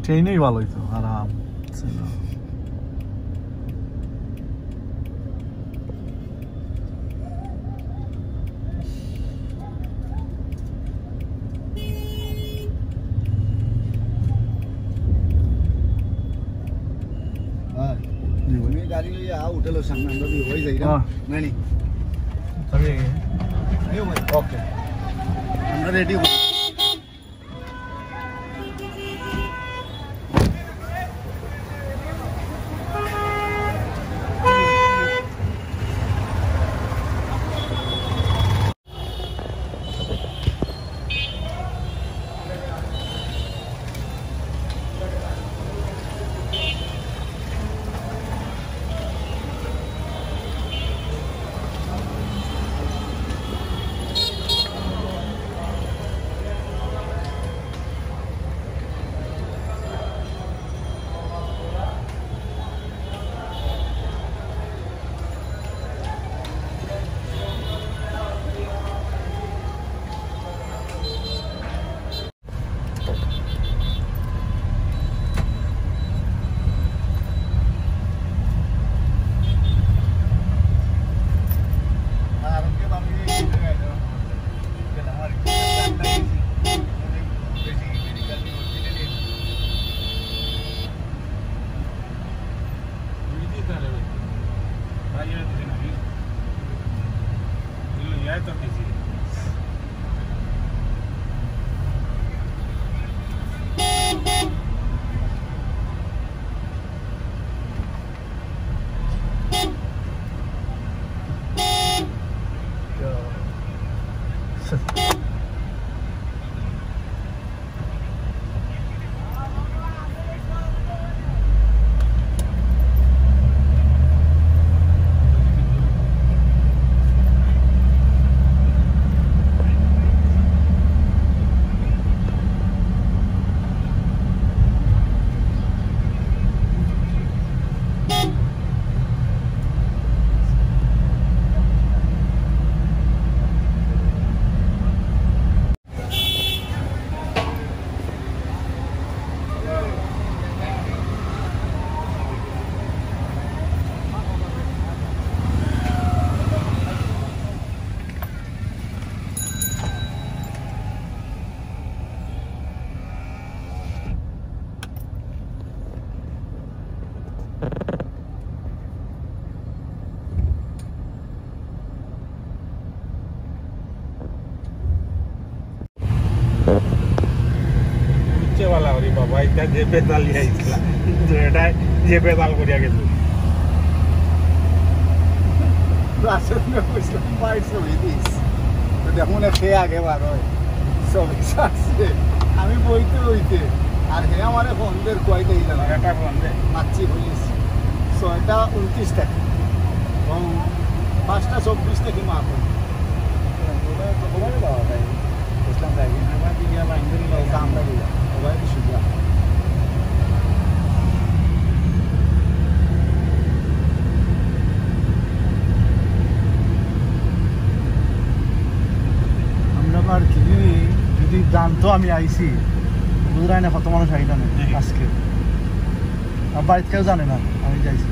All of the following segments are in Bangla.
ট্রেনেই ভালো হইতো আরাম हां मैं गाड़ी ले आ होटल सामने अंदर भी हो ही जाएगा नहीं सभी नहीं भाई ओके আমরা রেডি হই वाला अरे बाबा इतना जेबे ताल लिया इसला जेटा जेबे ताल करिया गेल রাসেল में कुछ फाइट से हुई थी तो দেখুন কে আগে বার হয় সব সাথে আমি বইতে হইতে আর হে আমারে ফোন দের কইতে দিল না এটা ফোন দে মাছি পুলিশ 6:29 টাকা এবং 5:24 টাকা মাপ ওটা তো বলে দাও ভাই ইসলাম দাবি না বাকি গিয়া লাইন ধরে লাও কাম লাগি যা ভাই তো সুবিধা আমরা আর কি যদি জানতো আমি আইছি বুঝরাই না কত মানুষ আইতা না আজকে আর বাড়িতে কেউ জানে না আমি যাইছি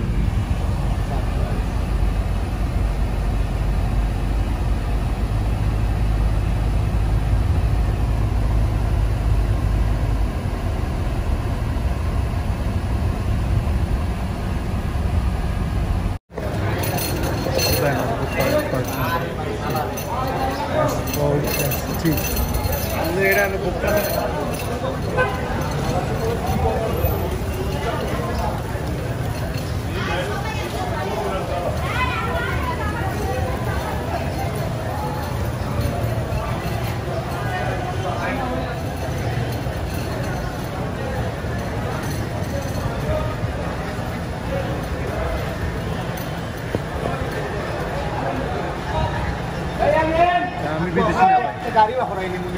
गाड़ी में